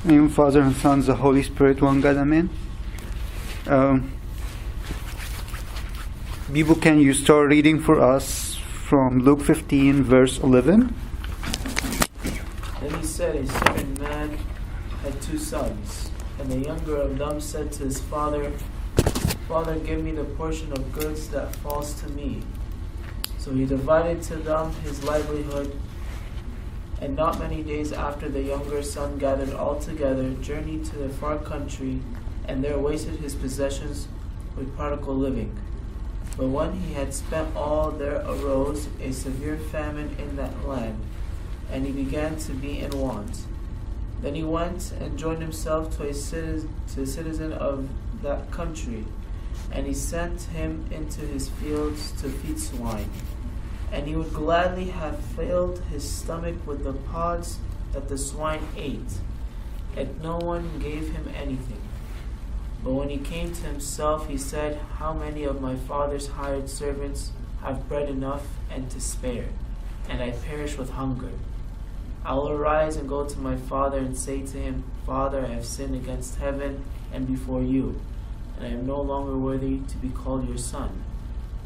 In the name of Father and Son, the Holy Spirit, one God, Amen. Bibu, can you start reading for us from Luke 15, verse 11? Then he said, a certain man had 2 sons, and the younger of them said to his father, Father, give me the portion of goods that falls to me. So he divided to them his livelihood. And not many days after, the younger son gathered all together, journeyed to the far country, and there wasted his possessions with prodigal living. But when he had spent all, there arose a severe famine in that land, and he began to be in want. Then he went and joined himself to a citizen of that country, and he sent him into his fields to feed swine. And he would gladly have filled his stomach with the pods that the swine ate, yet no one gave him anything. But when he came to himself, he said, How many of my father's hired servants have bread enough and to spare, and I perish with hunger? I will arise and go to my father and say to him, Father, I have sinned against heaven and before you, and I am no longer worthy to be called your son.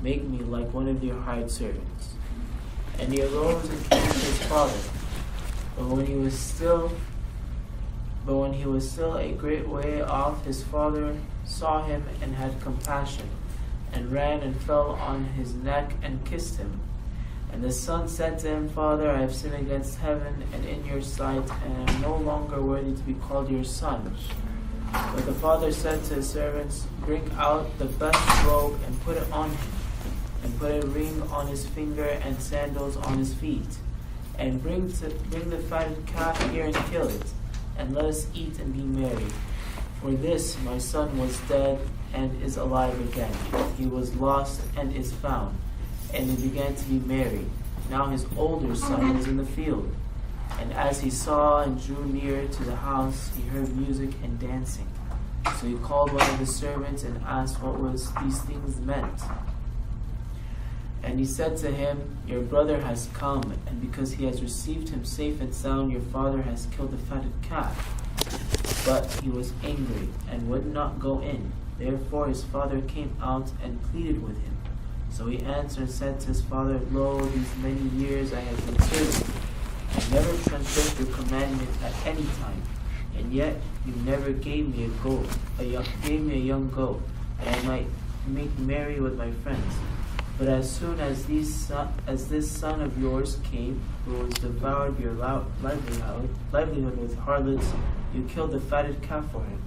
Make me like one of your hired servants. And he arose and came to his father. But when he was still a great way off, his father saw him and had compassion, and ran and fell on his neck and kissed him. And the son said to him, Father, I have sinned against heaven and in your sight, and am no longer worthy to be called your son. But the father said to his servants, Bring out the best robe and put it on him, and put a ring on his finger and sandals on his feet. And bring the fatted calf here and kill it, and let us eat and be merry. For this my son was dead and is alive again. He was lost and is found. And they began to be merry. Now his older son was in the field. And as he saw and drew near to the house, he heard music and dancing. So he called one of the servants and asked what these things meant. And he said to him, Your brother has come, and because he has received him safe and sound, your father has killed the fatted calf. But he was angry and would not go in. Therefore his father came out and pleaded with him. So he answered and said to his father, Lo, these many years I have been serving you. I never transgressed your commandment at any time, and yet you never gave me a young goat, that I might make merry with my friends. But as soon as this son of yours came, who has devoured your livelihood with harlots, you killed the fatted calf for him.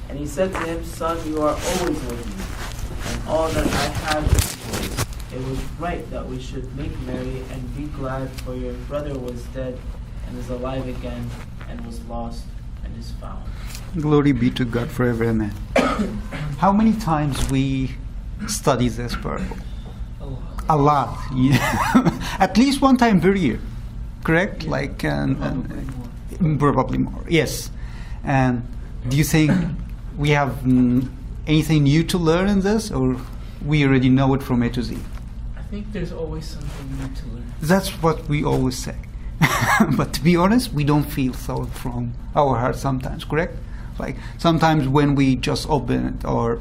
And he said to him, Son, you are always with me, and all that I have is yours. It was right that we should make merry and be glad, for your brother was dead and is alive again, and was lost and is found. Glory be to God forever, amen. How many times we study this parable? A lot. Yeah. At least one time per year, correct? Yeah. Like probably more. Yes. And do you think we have anything new to learn in this, or we already know it from A to Z? I think there's always something new to learn. That's what we always say. But to be honest, we don't feel so from our heart sometimes, correct? Like sometimes when we just open it or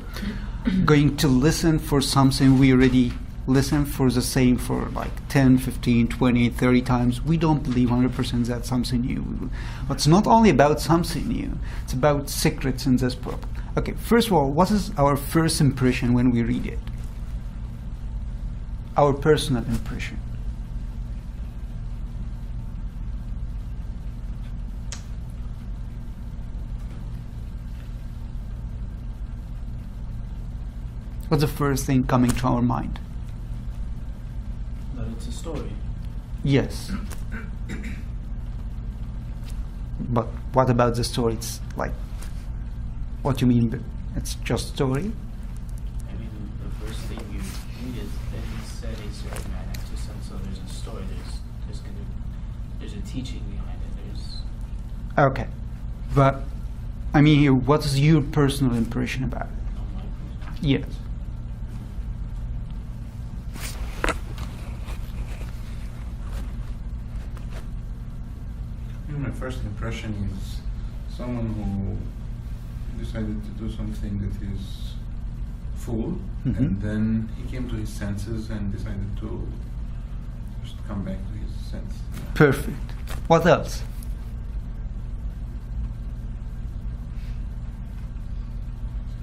going to listen for something, we already listen for the same for like 10, 15, 20, 30 times. We don't believe 100% that's something new. But it's not only about something new, it's about secrets in this book. Okay, first of all, what is our first impression when we read it? Our personal impression. What's the first thing coming to our mind? That it's a story. Yes. But what about the story? It's like, what do you mean? It's just story? I mean, the first thing you read is that he said a certain man had 2 sons, so there's a story. There's a teaching behind it. Okay. But, I mean here, what is your personal impression about it? Oh, my personal. Yes. first impression is someone who decided to do something that is full, and then he came to his senses and decided to just come back to his senses. Perfect. What else?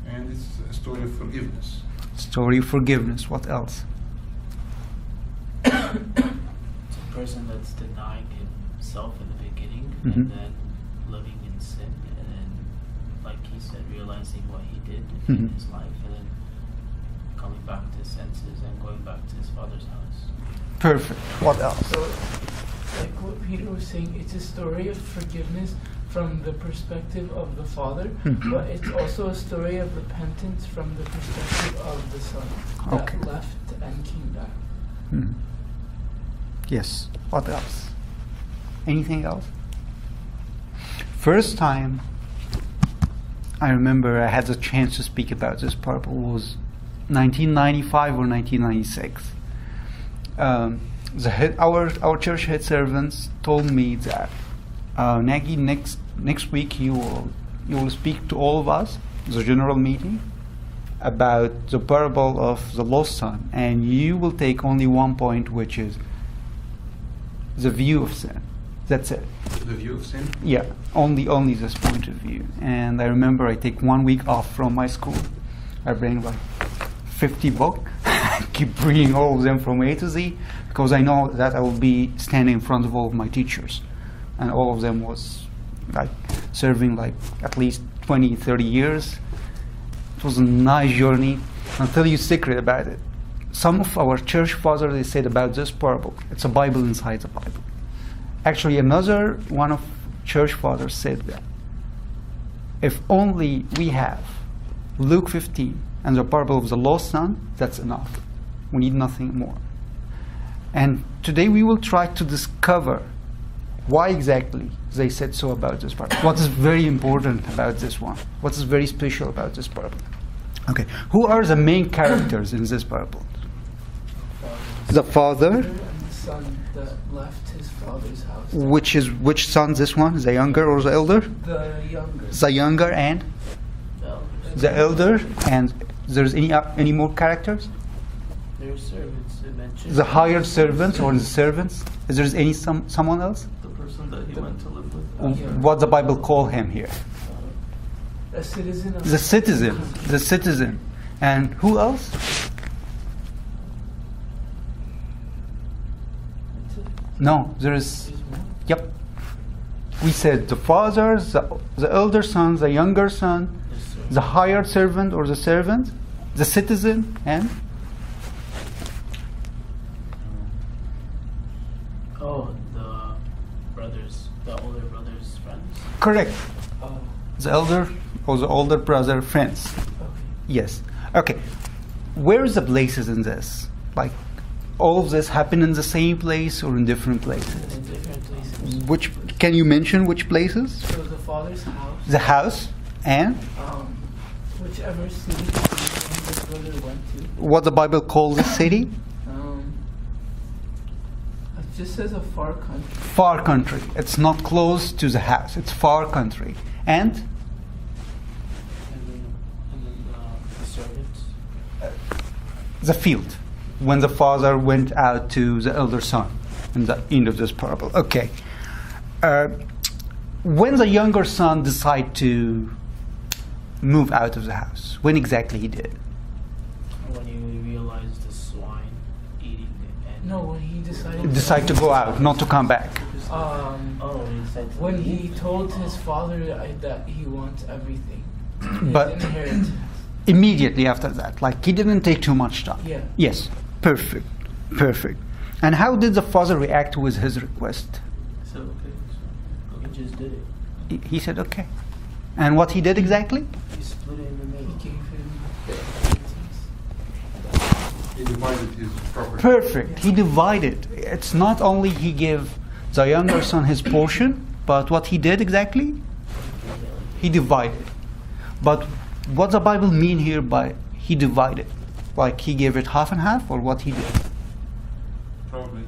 And it's a story of forgiveness. Story of forgiveness. What else? It's a person that's denying himself in the beginning and then living in sin, and then, like he said, realizing what he did in his life, and then coming back to his senses and going back to his father's house. Perfect. What else? So, like what Peter was saying, it's a story of forgiveness from the perspective of the Father, but it's also a story of repentance from the perspective of the Son that left and came back. Yes. What else? Anything else? First time I remember I had the chance to speak about this parable was 1995 or 1996. Our church head servants told me that Nagy, next week you will speak to all of us, the general meeting, about the parable of the lost son, and you will take only one point, which is the view of sin. That's it. The view of sin? Yeah, only this point of view. And I remember I take 1 week off from my school. I bring like 50 books, keep reading all of them from A to Z, because I know that I will be standing in front of all of my teachers. And all of them was like serving like at least 20, 30 years. It was a nice journey. I'll tell you a secret about it. Some of our church fathers, they said about this parable, it's a Bible inside the Bible. Actually, another one of church fathers said that if only we have Luke 15 and the parable of the lost son, that's enough. We need nothing more. And today we will try to discover why exactly they said so about this parable. What is very important about this one? What is very special about this parable? Okay, who are the main characters in this parable? The father. And the son that left his father's house. Which son? This one, the younger or the elder? The younger. The younger and the elder. And there's any more characters? Their servants. It mentioned The hired servants or the servants? Is there any someone else? the person that he went to live with. What the Bible call him here? A citizen of The citizen. The citizen. And who else? No, there is. Yep. We said the father, the elder son, the younger son, the hired servant or the servant, the citizen, and Oh, the brothers, the older brother's friends. correct. Oh, The elder or the older brother friends. okay. Yes. Okay. Where is the places in this? Like, all of this happen in the same place or in different places? In different places. Which can you mention which places? So the father's house, The house and whichever city his brother went to. what the Bible calls the city? It just says a far country. Far country. It's not close to the house. It's far country. And And then the servants. the field. When the father went out to the elder son in the end of this parable. Okay. When the younger son decided to move out of the house, when exactly he did? When you realize the swine eating it. And No, when he decided. Decide to go out, not to come back. Oh, he said to When leave. he told his father that he wants everything. But His inheritance. immediately after that, like he didn't take too much time. Yeah. Yes. Perfect. Perfect. And how did the father react with his request? I said, okay, so he just did it. He said, okay. And what he did exactly? He split it in the He middle. gave him the inheritance. He divided his property. Perfect. He divided. It's not only he gave the younger son his portion, but what he did exactly? He divided. But what the Bible mean here by he divided? Like he gave it half and half, or what he did? Probably.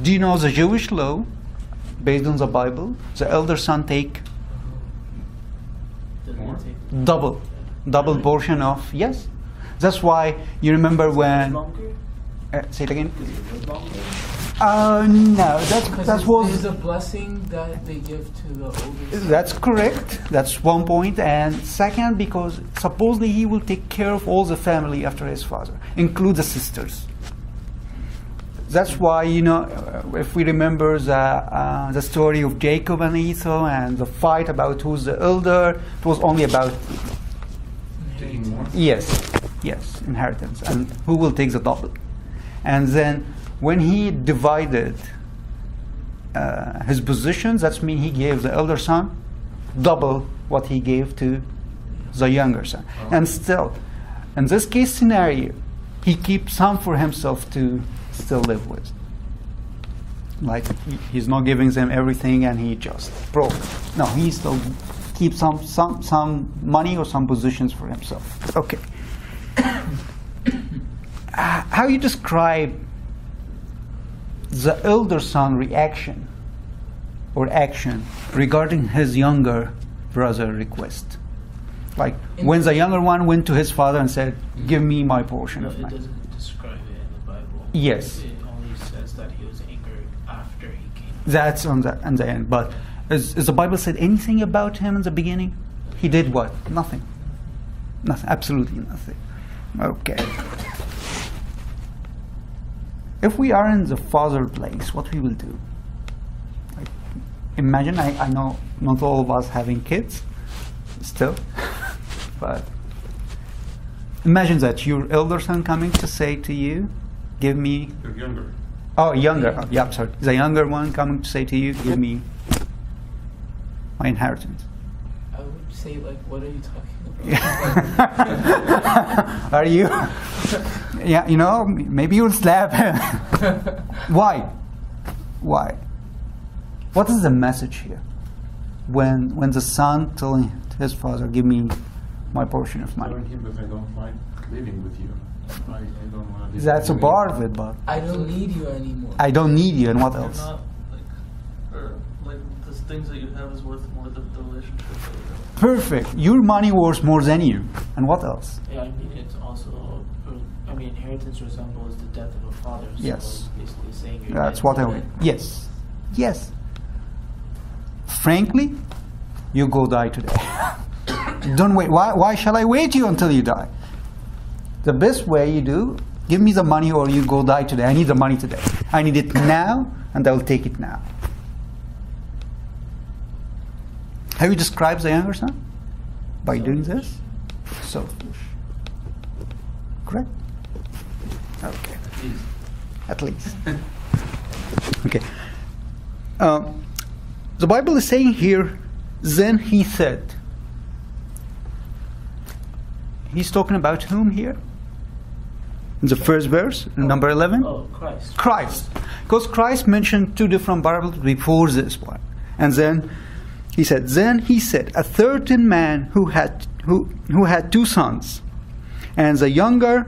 Do you know the Jewish law? based on the Bible, the elder son take More? double portion of, yes. That's why you remember when. Say it again. No, that was. There's a blessing that they give to the oldest. That's correct. That's one point. And second, because supposedly he will take care of all the family after his father, include the sisters. That's why, if we remember the story of Jacob and Esau and the fight about who's the elder, it was only about Taking more? yes, inheritance, and who will take the double. And then when he divided his positions, that means he gave the elder son double what he gave to the younger son. Oh. And still, in this case scenario, he keeps some for himself to still live with. Like he's not giving them everything and he just broke. No, he still keeps some money or some positions for himself. Okay. How you describe the elder son reaction or action regarding his younger brother request? Like when the younger one went to his father and said, "Give me my portion No, of it mine." doesn't describe it in the Bible. Yes. It only says that he was angered after he came. That's on the end. But is the Bible said anything about him in the beginning? He did what? Nothing. Nothing. Absolutely nothing. Okay. If we are in the father place, what we will do? Like, imagine, I know not all of us having kids still, but imagine that your elder son coming to say to you, "Give me." You're younger. Oh, younger. Oh, yeah, sorry. The younger one coming to say to you, "Give me my inheritance." I would say, like, what are you talking about? Are you? Yeah, maybe you'll slap him. Why? Why? What is the message here? When the son telling his father, "Give me my portion of money." Telling him that I don't like living with you. I don't want to live That's a with part you. of it, but I don't need you anymore. I don't need you, and what You're else? not like the things that you have is worth more than the relationship that you have. Perfect. Your money worth more than you, and what else? Yeah, I mean, it's also, inheritance resembles the death of a father. So Yes. it's basically saying you're That's dead what to I them. mean. Yes. Yes. Frankly, you go die today. Don't wait. Why shall I wait you until you die? The best way you do, give me the money or you go die today. I need the money today. I need it now, and I will take it now. How you describe the younger son? By doing this? Selfish. Correct? Okay. At least. Okay. The Bible is saying here, "Then he said." He's talking about whom here? In the first verse, number 11? Oh, Christ. Christ. Because Christ mentioned two different parables before this one. And then he said, a certain man who had two sons, and the younger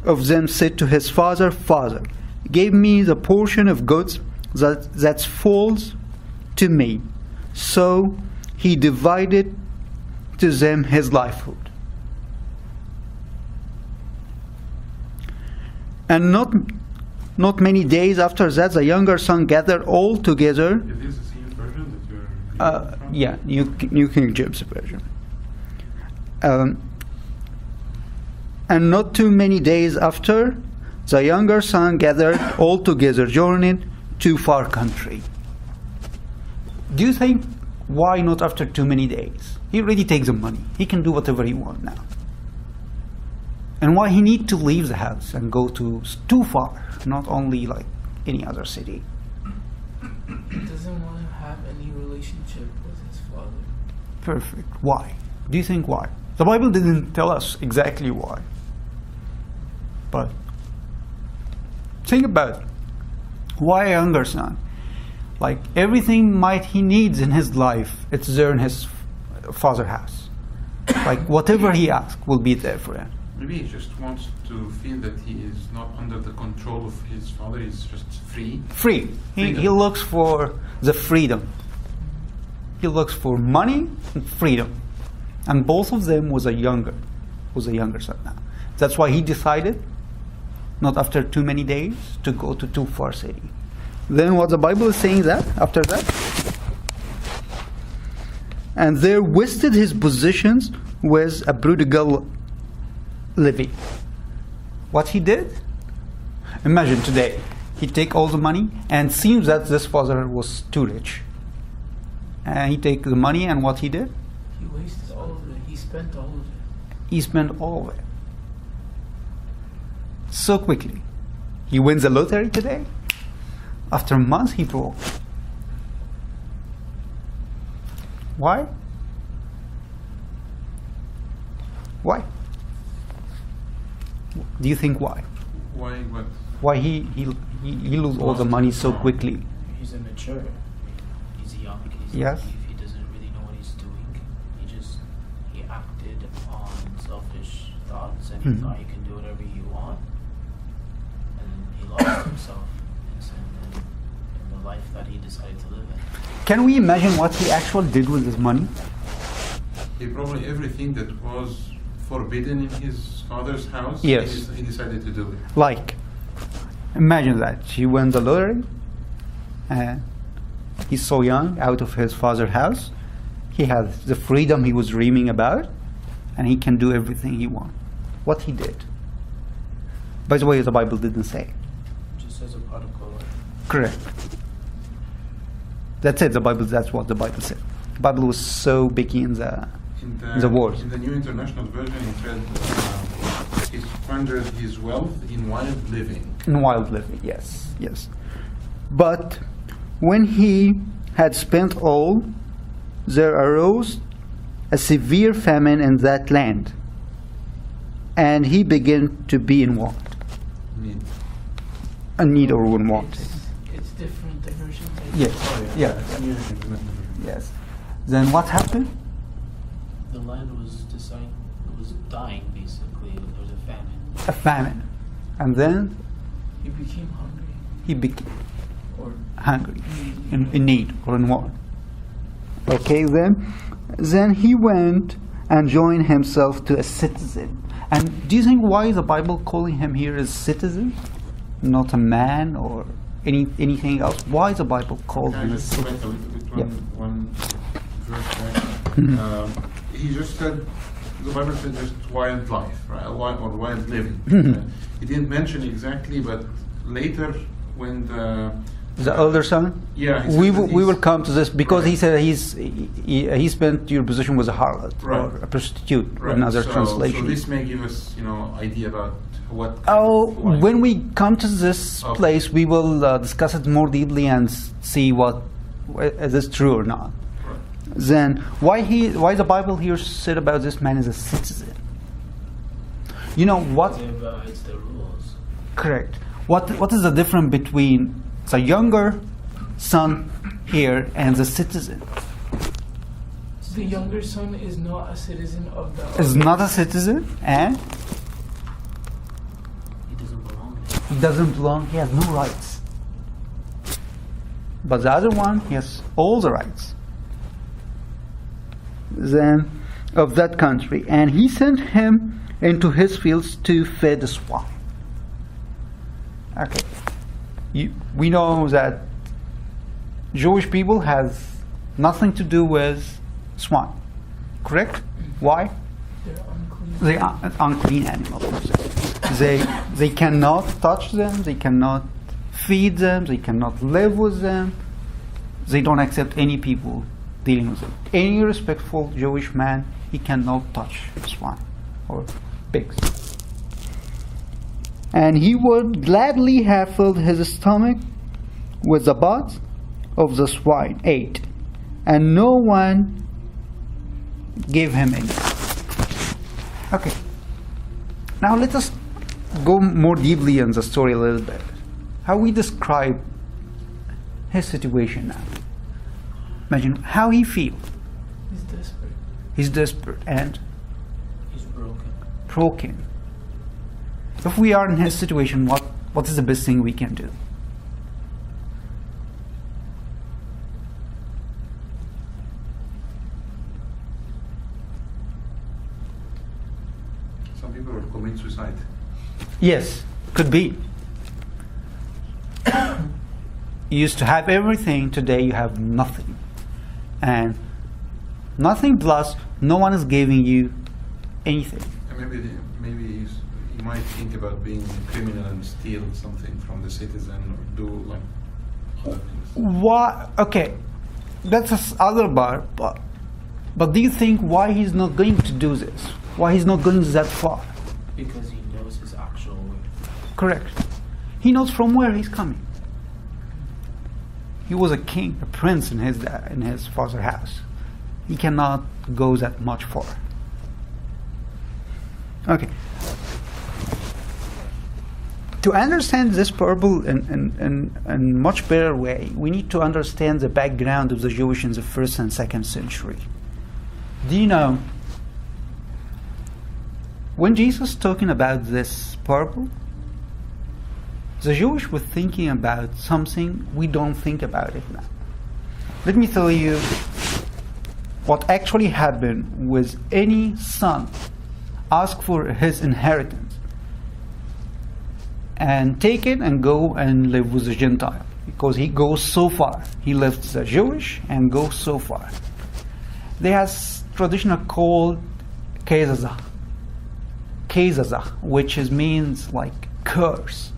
of them said to his father, "Father, give me the portion of goods that falls to me." So he divided to them his livelihood. And not many days after that, the younger son gathered all together. Is this the same version that you're reading from? Yeah, New King James Version. And not too many days after, the younger son gathered all together, journeyed to far country. Do you think why not after too many days? He already takes the money. He can do whatever he wants now. And why he need to leave the house and go too far, not only like any other city? He doesn't want to have any relationship with his father. Perfect. Why? Do you think why? The Bible didn't tell us exactly why. But think about it. Why a younger son? Like everything he needs in his life, it's there in his father's house. Like whatever he asks will be there for him. Maybe he just wants to feel that he is not under the control of his father. He's just free. Free. He looks for the freedom. He looks for money and freedom. And both of them was a younger son now. That's why he decided, not after too many days, to go to too far city. Then what the Bible is saying that, after that? And there wasted his positions with a prodigal living. What he did? Imagine today, he take all the money and seems that this father was too rich. And he take the money and what he did? He wasted all of it. He spent all of it. He spent all of it. So quickly. He wins the lottery today. After months he broke. Why? Why? Do you think why? Why? What? Why he lose all the money so quickly? He's immature. He's young. Yes. He doesn't really know what he's doing. He acted on selfish thoughts and he thought he can do whatever he wants. And he lost himself in sin and in the life that he decided to live in. Can we imagine what he actually did with his money? He probably everything that was forbidden in his father's house. Yes. He decided to do it. Like, imagine that. He won the lottery and he's so young, out of his father's house. He has the freedom he was dreaming about and he can do everything he wants. What he did. By the way, the Bible didn't say. Just as a prodigal. Correct. That's it. That's what the Bible said. The Bible was so big in the words. In the New International Version, it said he squandered his wealth in wild living. In wild living, yes, yes. But when he had spent all, there arose a severe famine in that land, and he began to be in want. Need. A need or in want. It's different, the version. Yes, Oh, yeah. Yes. Then what happened? The land was dying basically. There was a famine. A famine. And then He became hungry. he became Or hungry, in need or in want. Okay, then he went and joined himself to a citizen. And do you think why the Bible calling him here is citizen, not a man or anything else? Why the Bible called Can I him a just go back a citizen? little bit one verse back? He just said, the Bible said just wild life, right? Or wild living. He didn't mention exactly, but later when The elder son? Yeah. he We said that will he's- come to this because Right. he said he spent your position with a harlot Right. or a prostitute Right. in other So translation. this may give us, idea about what. Oh, why. when we come to this Okay. place, we will discuss it more deeply and see what is this true or not. Right. Then why the Bible here said about this man as a citizen? You know what? It's the rules. Correct. What is the difference between the younger son here and the citizen? the younger son is not a citizen of the Is not a citizen and He doesn't belong there. he doesn't belong. He has no rights. But the other one, he has all the rights. Then of that country, and he sent him into his fields to feed the swine. Okay, we know that Jewish people has nothing to do with swine, correct? Why? They're unclean. They are unclean animals. They cannot touch them. They cannot feed them. They cannot live with them. They don't accept any people dealing with them. Any respectful Jewish man, he cannot touch swine or pigs. And he would gladly have filled his stomach with the butts of the swine, ate, and no one gave him any. Okay. Now let us go more deeply in the story a little bit. How we describe his situation now. Imagine how he feels. He's desperate. He's desperate and He's broken. broken. If we are in his situation, what is the best thing we can do? Some people will commit suicide. Yes, could be. You used to have everything, today you have nothing. And nothing plus no one is giving you anything. And maybe you might think about being a criminal and steal something from the citizen or do like other things. Why? Okay, that's the other part. But do you think why he's not going to do this? Why he's not going that far? Because he knows his actual way. Correct. He knows from where he's coming. He was a king, a prince in his father's house. He cannot go that much far. Okay. To understand this parable in a much better way, we need to understand the background of the Jewish in the 1st and 2nd century. Do you know, when Jesus is talking about this parable, the Jewish were thinking about something we don't think about it now. Let me tell you what actually happened with any son ask for his inheritance and take it and go and live with the Gentile, because he goes so far. He left the Jewish and goes so far. They have tradition called Talmazah, which means like curse.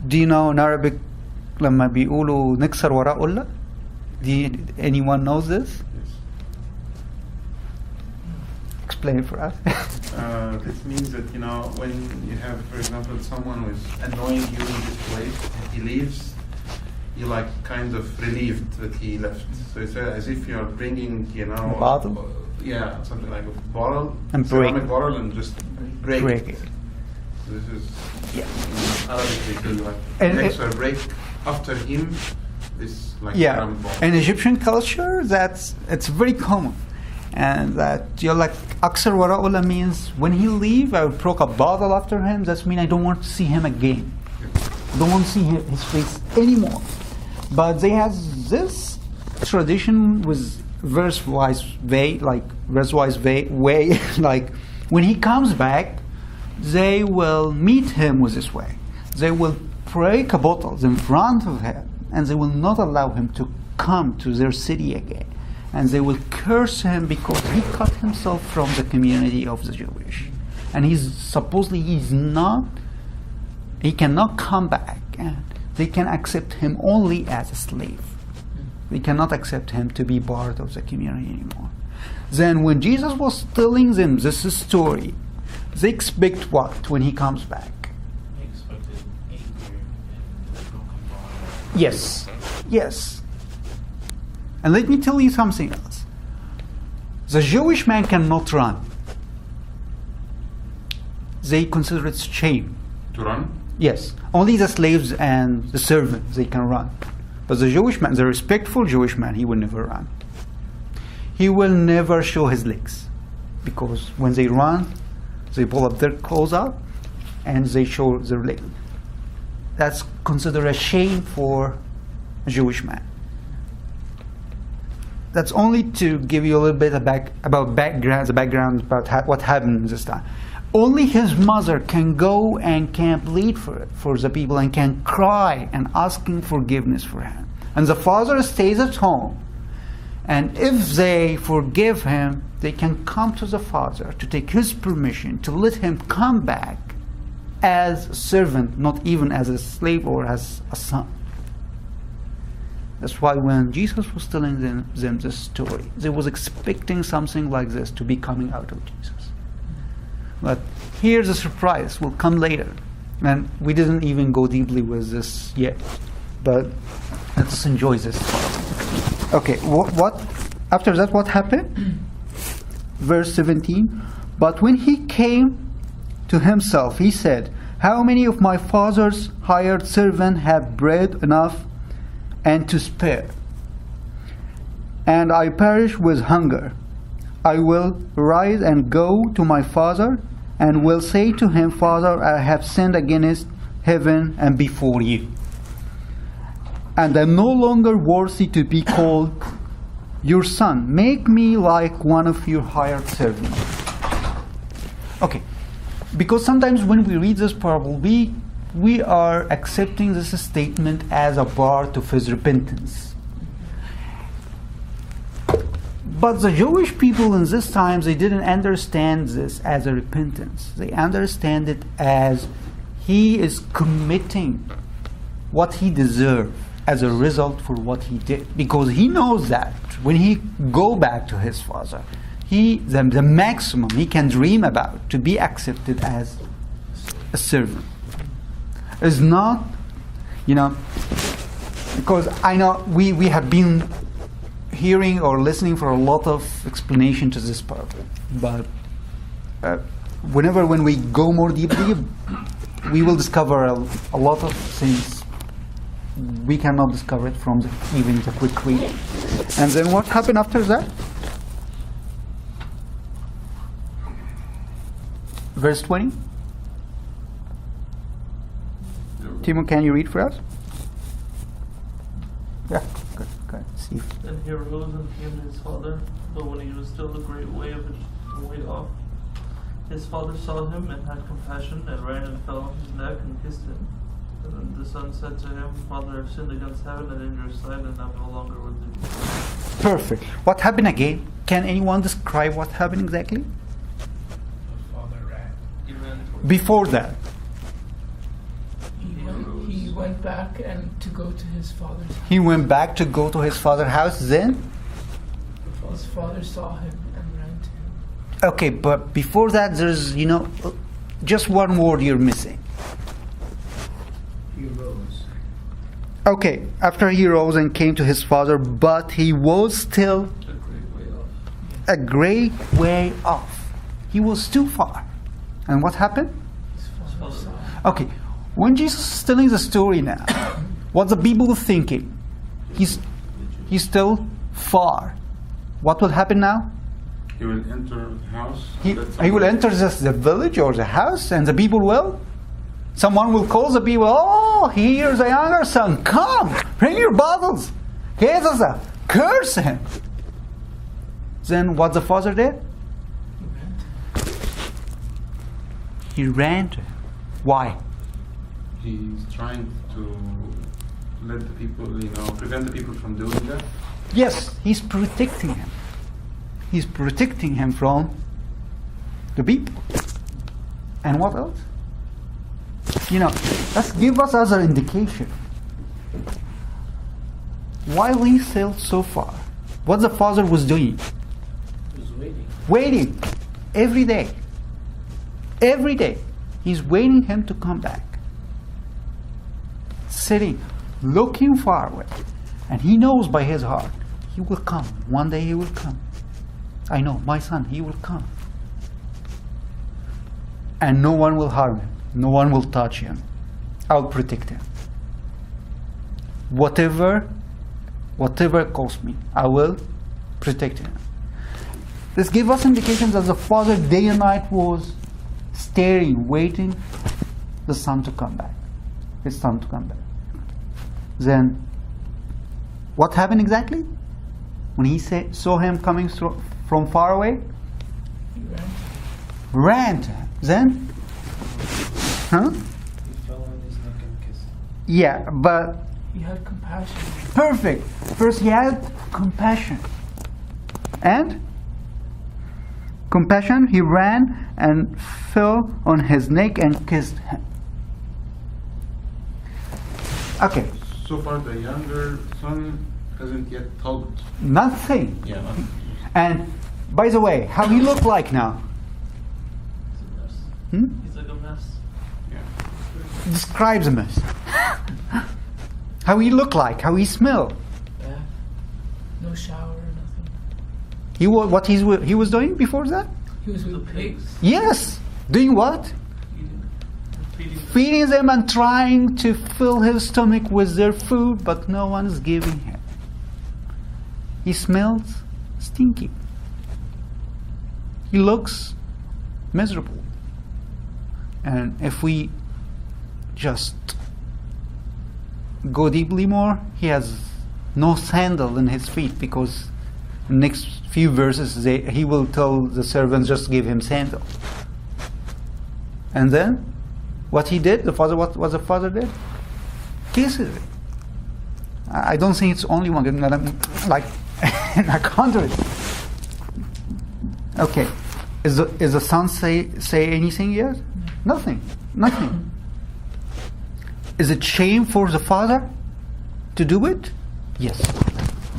Do you know in Arabic لما بيقولوا نكسر وراء قلة? Anyone knows this? Yes. Explain it for us. This means that, when you have, for example, someone who is annoying you in this place and he leaves, you're like kind of relieved that he left. So it's as if you're bringing, a bottle? Yeah, something like a bottle, and ceramic bottle, and just break it. This is Arabic, they do like next or break after him. This like ceramic bottle. In Egyptian culture, it's very common, and that you're like aksar wara'ula means when he leave, I will broke a bottle after him. That means I don't want to see him again. I don't want to see his face anymore. But they have this tradition with verse-wise way, like when he comes back, they will meet him with this way. They will break bottles in front of him, and they will not allow him to come to their city again. And they will curse him because he cut himself from the community of the Jewish. And he cannot come back. And they can accept him only as a slave. They cannot accept him to be part of the community anymore. Then when Jesus was telling them this story, they expect what when he comes back? They expected anger and a broken bottle. Yes. And let me tell you something else. The Jewish man cannot run. They consider it shame. To run? Yes. Only the slaves and the servants, they can run. But the Jewish man, the respectful Jewish man, he will never run. He will never show his legs. Because when they run, they pull up their clothes up and they show their leg. That's considered a shame for a Jewish man. That's only to give you a little bit about background about what happened this time. Only his mother can go and can plead for the people and can cry and asking forgiveness for him. And the father stays at home. And if they forgive him, they can come to the father to take his permission to let him come back as a servant, not even as a slave or as a son. That's why when Jesus was telling them this story, they was expecting something like this to be coming out of Jesus. But here's a surprise, will come later. And we didn't even go deeply with this yet. But let's enjoy this part. Okay, what after that what happened? Verse 17. But when he came to himself, he said, "How many of my father's hired servants have bread enough and to spare? And I perish with hunger. I will rise and go to my father, and will say to him, Father, I have sinned against heaven and before you, and am no longer worthy to be called your son. Make me like one of your hired servants. Okay, because sometimes when we read this parable, we are accepting this statement as a bar to his repentance. But the Jewish people in this time, they didn't understand this as a repentance. They understand it as he is committing what he deserved as a result for what he did. Because he knows that when he go back to his father, the maximum he can dream about to be accepted as a servant is not, because I know we have been hearing or listening for a lot of explanation to this parable, but when we go more deeply, we will discover a lot of things we cannot discover it from even the quick read. And then what happened after that? Verse 20. Timo, can you read for us? Yeah, good. Steve. And he arose and came to his father, but when he was still a great way off, his father saw him and had compassion and ran and fell on his neck and kissed him. And then the son said to him, Father, I've sinned against heaven and in your sight, and I'm no longer worthy of you. Perfect. What happened again? Can anyone describe what happened exactly? The father ran. He ran towards Before that. He went back and to go to his father's house. He went back to go to his father's house. Then? His father saw him and ran to him. Okay, but before that, there's, just one word you're missing. He rose. Okay, after he rose and came to his father, but he was still a great way off. He was too far. And what happened? His father saw him. Okay, when Jesus is telling the story now, what the people were thinking? He's still far. What will happen now? He will enter the house. He will enter the village or the house, and the people will. Someone will call the people, oh, here's the younger son, come, bring your bottles. Curse him. Then what the father did? He ran to him. Why? He's trying to let the people, prevent the people from doing that. Yes, he's protecting him. He's protecting him from the people. And what else? Let's give us other indication. While he sailed so far, what the father was doing? He was waiting. Waiting. Every day. Every day. He's waiting him to come back. Sitting, looking far away. And he knows by his heart, he will come. One day he will come. I know, my son, he will come. And no one will harm him. No one will touch him. I'll protect him. Whatever it costs me, I will protect him. This gives us indications that the father day and night was staring, waiting the son to come back. His son to come back. Then, what happened exactly? When he saw him coming from far away? He ran. Ran to him. Then? Huh? He fell on his neck and kissed him. Yeah, but He had compassion. perfect. First he had compassion. And? Compassion, he ran and fell on his neck and kissed him. Okay, So far, the younger son hasn't yet told. nothing. Yeah. And, by the way, how he look like now? He's a mess. Hmm? He's like a mess. Yeah. Describes him as. How he look like, how he smell. Bath. No shower or nothing. He was doing before that? He was The with pigs. pigs. Yes. Doing what? Feeding them. Feeding them and trying to fill his stomach with their food, but no one is giving him. He smells stinky. He looks miserable. And if we just go deeply more, he has no sandal in his feet, because in the next few verses he will tell the servants, just give him sandal. And then what he did, the father, what the father did? Kisses it. I don't think it's only one, like I can't do it. Okay, is the son say anything yet? Nothing. Is it shame for the father to do it? Yes,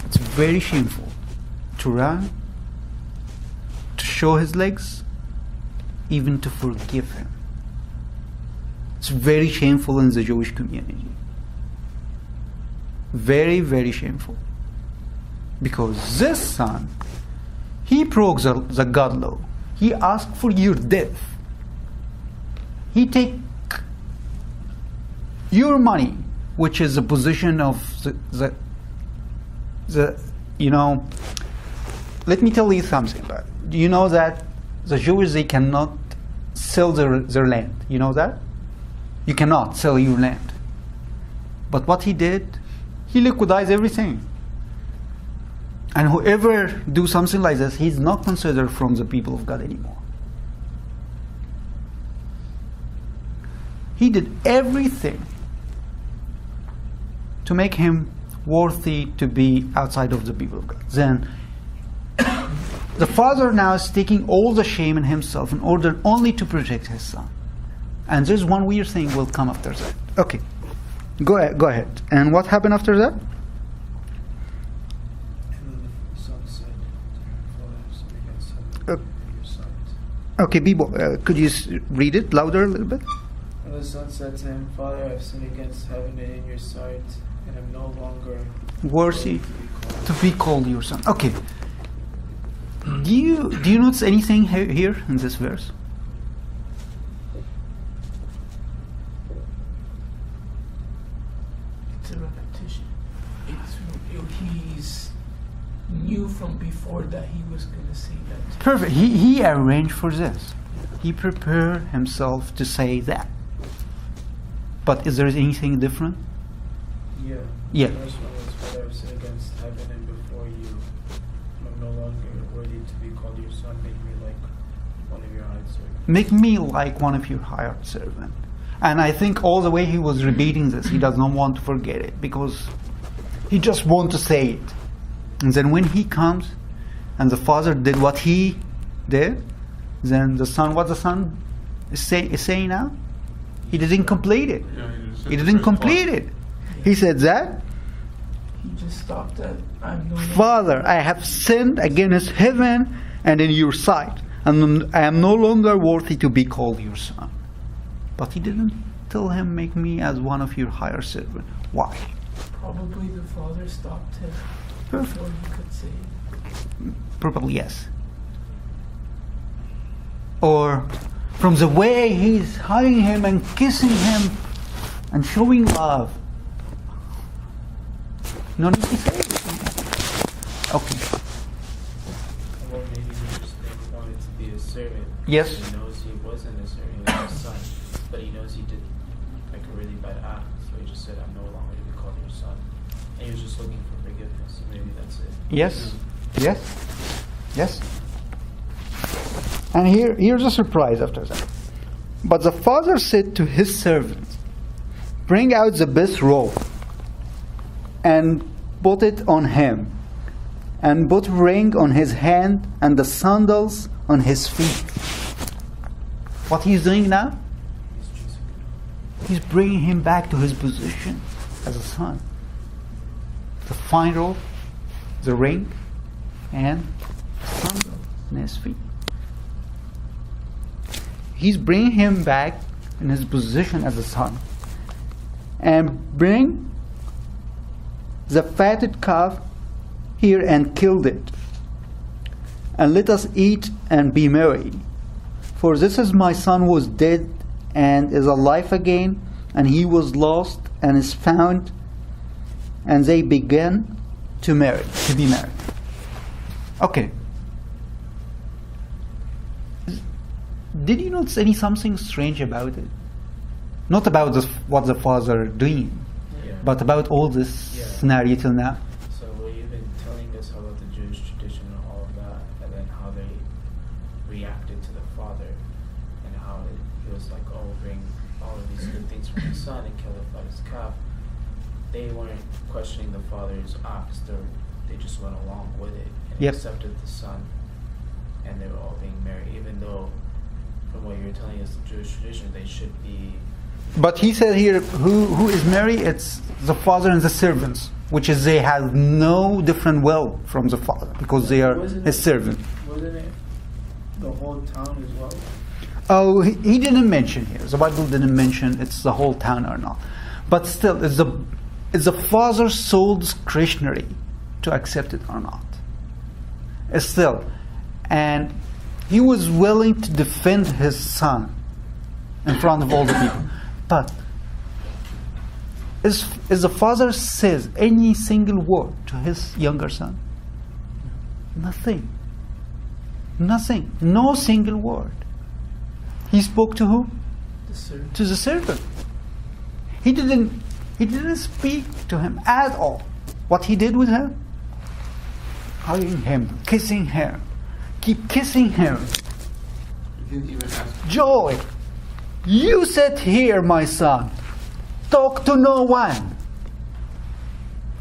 it's very shameful to run, to show his legs, even to forgive him. It's very shameful in the Jewish community. Very, very shameful. Because this son, he broke the God law. He asked for your death. He take your money, which is the position of the you know, let me tell you something about it. Do you know that the Jews, they cannot sell their land? You know that? You cannot sell your land. But what he did, he liquidized everything. And whoever do something like this, he's not considered from the people of God anymore. He did everything to make him worthy to be outside of the people of God. Then the father now is taking all the shame in himself in order only to protect his son. And there's one weird thing will come after that. Okay, go ahead. And what happened after that? Okay, Bibo, could you read it louder a little bit? And the son said to him, Father, I have sinned against heaven and in your sight, and am no longer worthy to be called your son. Okay. Do you notice anything here in this verse? It's a repetition. He's knew from before that he was going to say that. Perfect. He arranged for this. He prepared himself to say that. But is there anything different? Yeah. Yeah. The first one was, Father, I have sinned against heaven and before you. I'm no longer worthy to be called your son. Make me like one of your hired servants. Make me like one of your hired servants. And I think all the way he was repeating this, he does not want to forget it, because he just wants to say it. And then when he comes and the father did what he did, then the son, what the son is saying now? He didn't complete it. Yeah, He didn't complete it. He said that, He just stopped at, I'm no longer Father, I have sinned against heaven and in your sight, and I am no longer worthy to be called your son. But he didn't tell him, make me as one of your higher servants. Why? Probably the father stopped him Perfect. before he could say it. Probably yes. Or from the way he's hugging him and kissing him and showing love. No need to say it. Okay. Or maybe he just wanted to be a servant. Yes. He knows he wasn't a servant, he was a son. But he knows he did like a really bad act. So he just said, I'm no longer to be called your son. And he was just looking for forgiveness. So maybe that's it. Yes. Yes. And here's a surprise after that. But the father said to his servants, bring out the best robe and put it on him, and put ring on his hand and the sandals on his feet. What he's doing now? He's bringing him back to his position as a son. The fine robe, the ring, and the sandals on his feet. He's bringing him back in his position as a son. And bring the fatted calf here and killed it. And let us eat and be merry. For this is my son who was dead and is alive again, and he was lost and is found. And they began to be married. did you notice something strange about it? Not about what the father doing, but about all this scenario till now. So you've been telling us about the Jewish tradition and all of that, and then how they reacted to the father, and how he was like, oh, bring all of these good things from the son and kill the father's calf. They weren't questioning the father's acts, they just went along with it and accepted the son, and they were all being married, even though from what you're telling us, the Jewish tradition, they should be. But he said here, who is married? It's the father and the servants, which is they have no different will from the father because they are his servant. Wasn't it the whole town as well? Oh, he didn't mention here. The Bible didn't mention it's the whole town or not. But still, it's the father's soul discretionary to accept it or not. It's still. And he was willing to defend his son in front of all the people. But is the father says any single word to his younger son? Nothing. Nothing. No single word. He spoke to who? The servant. To the servant. He didn't speak to him at all. What he did with him? Hugging him, kissing him. Keep kissing him. He didn't even ask. Joy, you sit here, my son. Talk to no one.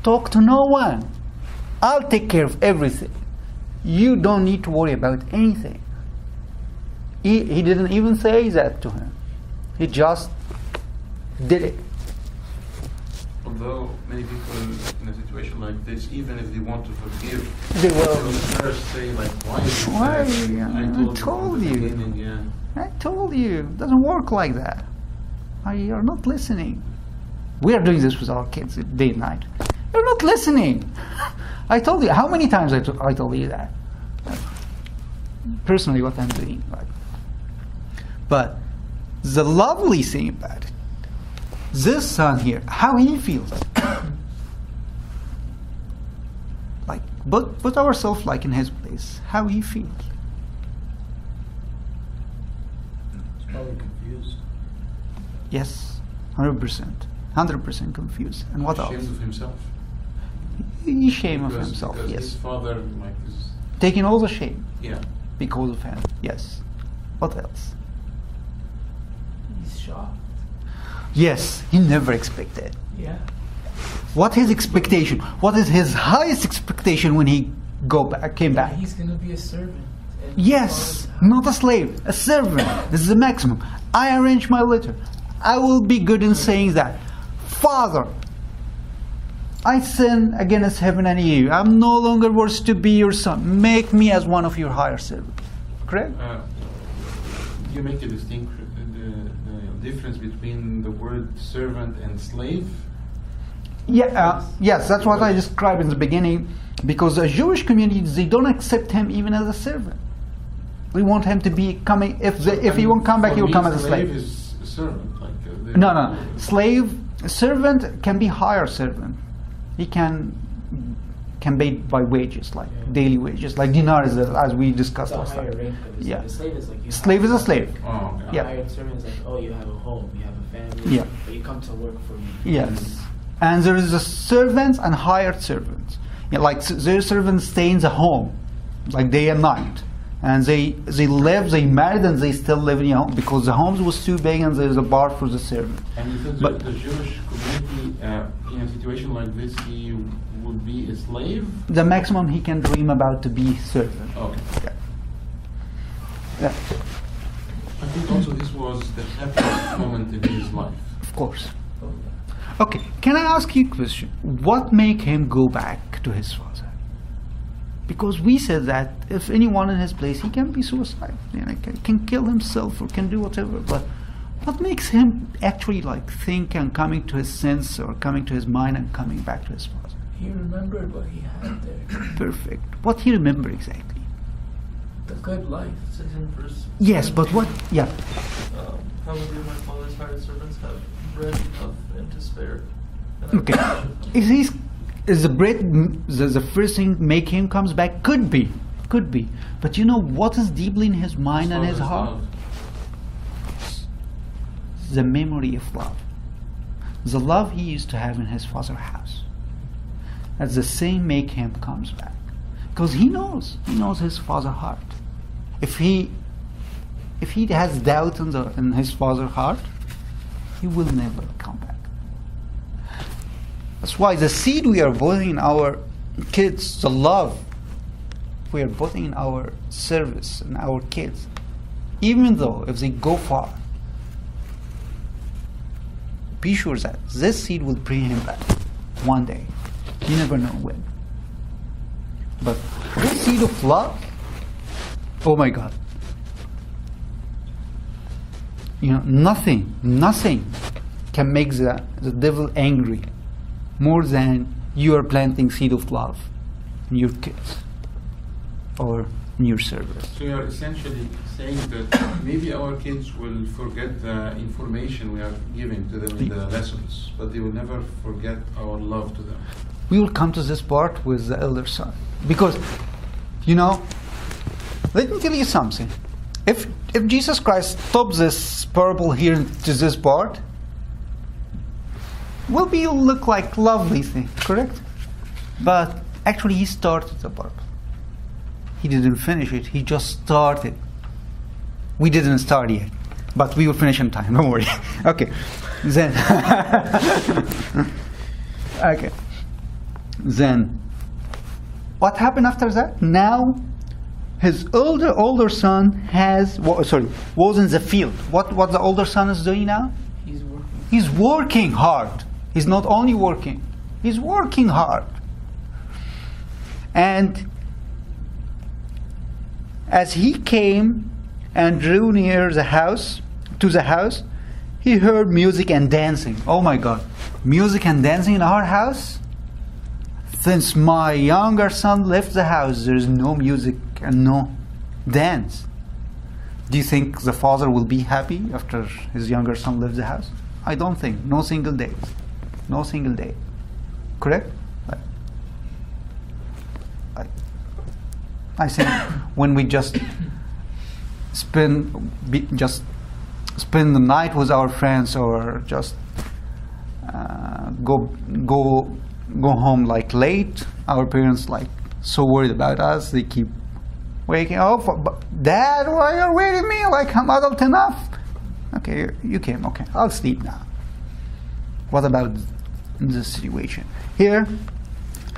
Talk to no one. I'll take care of everything. You don't need to worry about anything. He didn't even say that to him. He just did it. Although many people in a situation like this, even if they want to forgive, They will. first say like, "Why? Is Why? that? I told from the you. beginning, yeah." I told you. It doesn't work like that. You're not listening. We are doing this with our kids day and night. You're not listening. I told you. How many times I told you that? Personally, what I'm doing. Right? But the lovely thing about it, this son here, how he feels. Like, put ourselves like in his place. How he feels. He's probably confused. Yes, 100%. 100% confused. And what Ashamed else? of himself. He's ashamed of Because- himself, because yes. His father, like, is, Taking all the shame yeah. because of him, yes. What else? He's shocked. Yes, he never expected. Yeah. What his expectation? What is his highest expectation when he came back? He's going to be a servant. And Yes, not a slave, a servant. This is the maximum. I arrange my letter. I will be good in saying that. Father, I sin against heaven and you. I'm no longer worth to be your son. Make me as one of your higher servants. Correct? You make a distinct the difference between the word servant and slave. Yeah. Yes, that's what I described in the beginning. Because the Jewish community, they don't accept him even as a servant. We want him to be coming. If he won't come back, he will come as a slave. Slave is a servant. Like No. Slave, servant can be higher servant. He can be by wages, like daily wages, like dinar, as we discussed It's a last higher time. rank of the Yeah. slave. The slave is like you Slave have is a slave. Oh, okay. Yeah. Hired servant is like, oh, you have a home, you have a family, Yeah. but you come to work for me. Yes. And there is a servants and hired servants. Yeah, like their servants stay in the home, like day and night. And they live, they married, and they still live in a home because the homes was too big and there's a bar for the servant. And you think But- the Jewish community, in a situation like this, he would be a slave? The maximum he can dream about to be servant. Okay. Yeah, I think also this was the happiest moment in his life. of course. Okay, can I ask you a question? What made him go back to his father? Because we said that if anyone in his place, he can be suicidal, can kill himself or can do whatever. But what makes him actually like think and coming to his sense or coming to his mind and coming back to his father? He remembered what he had there. Perfect. What he remember exactly? The good life. It says in verse. Yes, but what? Yeah. Probably my father's hired servants have bread enough and to spare. And Okay. Is the bread the first thing make him comes back? Could be. But you know what is deeply in his mind and his Father's heart? love. the memory of love. The love he used to have in his father's house. At the same make him comes back. Because he knows his father's heart. If he has doubt in his father's heart, he will never come back. That's why the seed we are putting in our kids, the love we are putting in our service and our kids, even though if they go far, be sure that this seed will bring him back one day. You never know when. But this seed of love, oh my God. Nothing can make the devil angry more than you are planting seed of love in your kids or in your service. So you are essentially saying that maybe our kids will forget the information we are giving to them in the lessons, but they will never forget our love to them. We will come to this part with the elder son. Because, let me tell you something. If Jesus Christ stops this parable here to this part, will be look like lovely thing, correct? But actually he started the parable. He didn't finish it, he just started. We didn't start yet, but we will finish in time, don't worry. Okay, then okay. Then what happened after that? Now his older son was in the field. What the older son is doing now? He's working hard. He's not only working, he's working hard. And as he came and drew near to the house, he heard music and dancing. Oh my God, music and dancing in our house? Since my younger son left the house, there is no music and no dance. Do you think the father will be happy after his younger son left the house? I don't think. No single day. No single day. Correct? I think when we just spend the night with our friends, or just go home like late, our parents like so worried about us, they keep waking up. Dad, why are you waiting me? Like, I'm adult enough. Okay, you came. Okay, I'll sleep now. What about this situation here?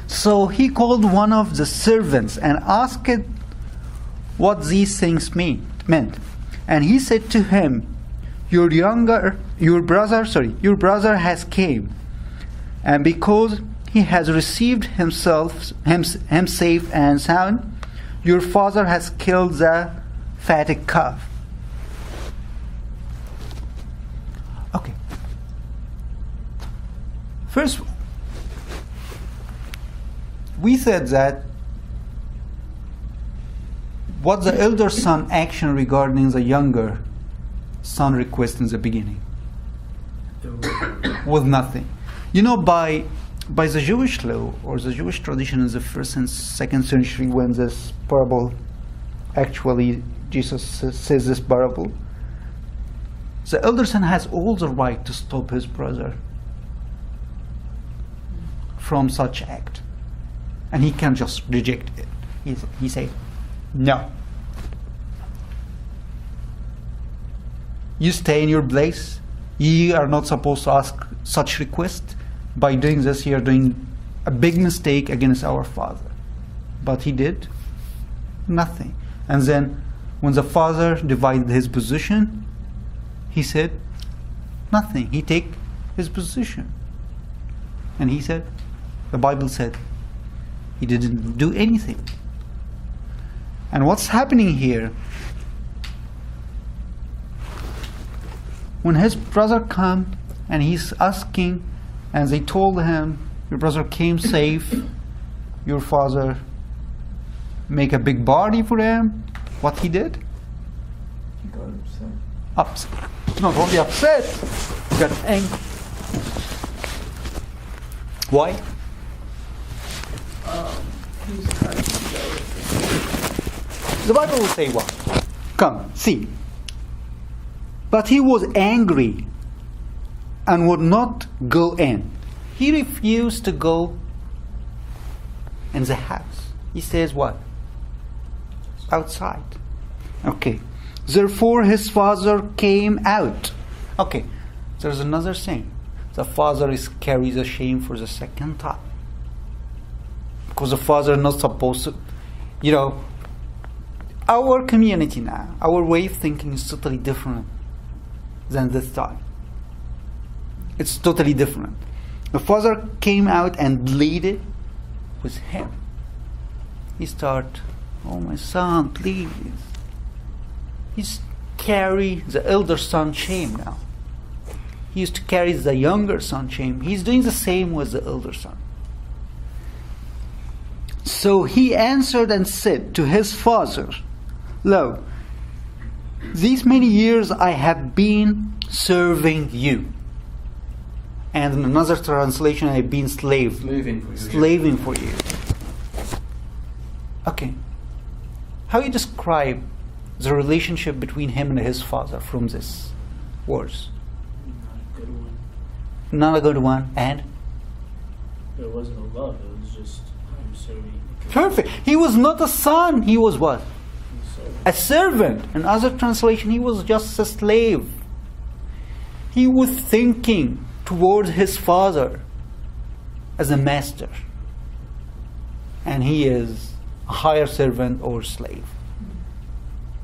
So he called one of the servants and asked what these things meant. And he said to him, your brother has came, and because he has received him safe and sound, your father has killed the fatted calf. Okay. First, we said that what the elder son action regarding the younger son request in the beginning was nothing. By the Jewish law or the Jewish tradition in the 1st and 2nd century, when this parable, actually Jesus says this parable, the elder son has all the right to stop his brother from such act. And he can just reject it. He said, no. You stay in your place. You are not supposed to ask such request. By doing this, you are doing a big mistake against our father. But he did nothing. And then when the father divided his position, he said nothing. He take his position. And he said, the Bible said, he didn't do anything. And what's happening here? When his brother come and he's asking, and they told him, your brother came safe, your father make a big party for him, what he did? He got upset. Upset. Not only upset, he got angry. Why? He's trying to go. The Bible will say what? Come, see. But he was angry and would not go in. He refused to go in the house. He says what? Outside. Okay. Therefore his father came out. Okay. There's another thing. The father carries the shame for the second time. Because the father is not supposed to, our community now, our way of thinking is totally different than this time. It's totally different. The father came out and pleaded with him. He started, oh my son, please. He's carry the elder son's shame now. He used to carry the younger son's shame. He's doing the same with the elder son. So he answered and said to his father, Lo, these many years I have been serving you. And in another translation, I have been slaving for you. Okay. How do you describe the relationship between him and his father from this words? Not a good one. Not a good one. And? There was no love. It was just, I'm serving. Perfect. He was not a son. He was what? A A servant. In other translation, he was just a slave. He was thinking toward his father as a master. And he is a higher servant or slave.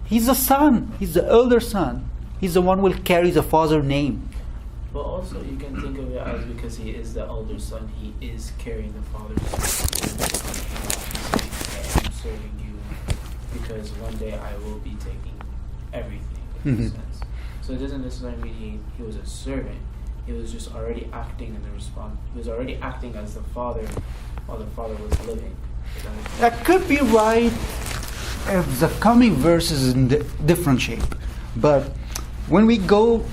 He's a son. He's the elder son. He's the one who will carry the father's name. But also you can think of it as because he is the elder son, he is carrying the father's name. I'm serving you because one day I will be taking everything in a sense. So it doesn't necessarily mean he was a servant. He was just already acting in the response. He was already acting as the father while the father was living. That could be right if the coming verse is in different shape. But when we go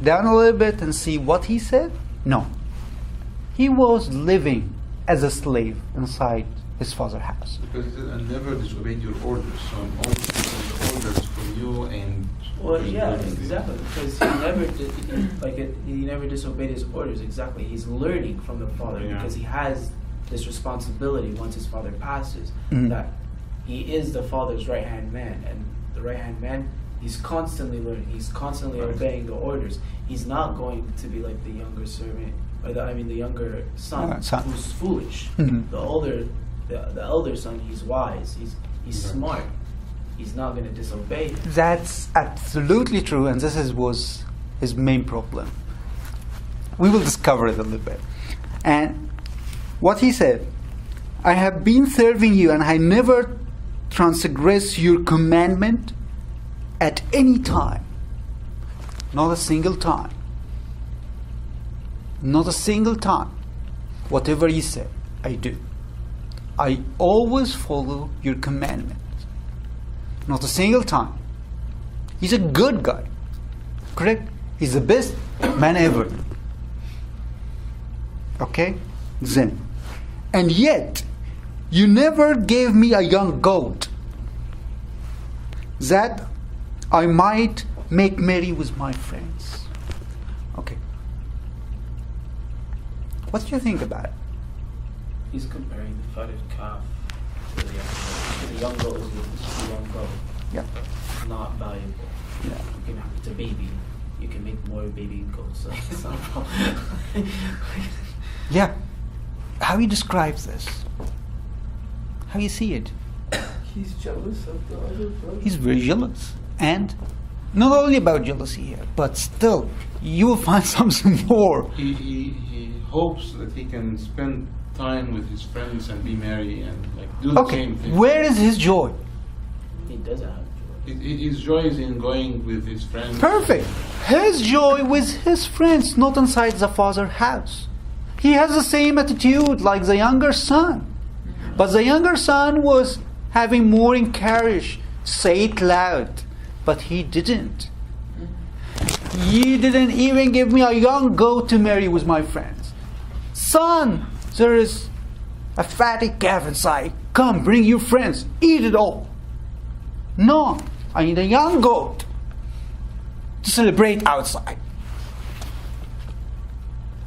down a little bit and see what he said, no. He was living as a slave inside his father's house. Because he said, I never disobeyed your orders, so I'm always taking the orders from you and... Well, yeah, exactly. Because he never did, he never disobeyed his orders. Exactly, he's learning from the father because he has this responsibility once his father passes that he is the father's right hand man, and the right hand man, he's constantly learning. He's constantly obeying the orders. He's not going to be like the younger servant, or the younger son who's foolish. The elder son, he's wise. He's smart. He's not going to disobey. That's absolutely true, and this was his main problem. We will discover it a little bit. And what he said, I have been serving you, and I never transgress your commandment at any time. Not a single time. Not a single time. Whatever you said, I do. I always follow your commandment. Not a single time. He's a good guy. Correct? He's the best man ever. Okay? Then. And yet, you never gave me a young goat that I might make merry with my friends. Okay. What do you think about it? He's comparing the fatted calf to the young goat. The young goat. Yeah. Not valuable. Yeah. You can, it's a baby. You can make more baby goats. It's not a problem. Yeah. How you describe this? How you see it? He's jealous of the other brother. He's very jealous. And not only about jealousy here, but still, you will find something more. He hopes that he can spend time with his friends and be merry and do the same thing. Where is his joy? He doesn't have joy. His joy is in going with his friends. Perfect. His joy with his friends, not inside the father's house. He has the same attitude like the younger son. But the younger son was having more encourage, say it loud. But he didn't. You didn't even give me a young goat to marry with my friends. Son, there is a fatty calf inside. Come, bring your friends. Eat it all. No, I need a young goat to celebrate outside.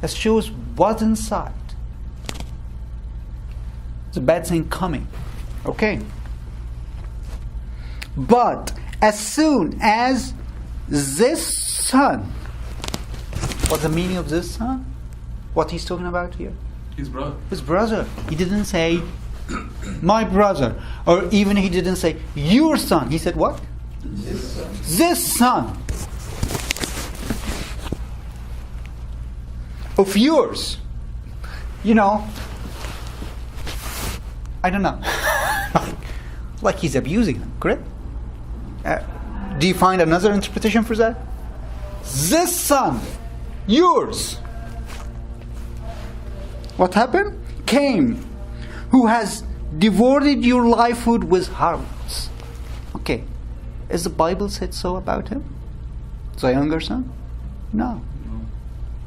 That shows what's inside. It's a bad thing coming. Okay. But as soon as this son, what's the meaning of this son? What he's talking about here? His brother. His brother. He didn't say my brother, or even he didn't say your son. He said what? This son. This son of yours. You know, I don't know. Like he's abusing him, correct? Do you find another interpretation for that? This son, yours. What happened? Came, who has devoured your livelihood with harlots. Okay. Is the Bible said so about him? The younger son? No.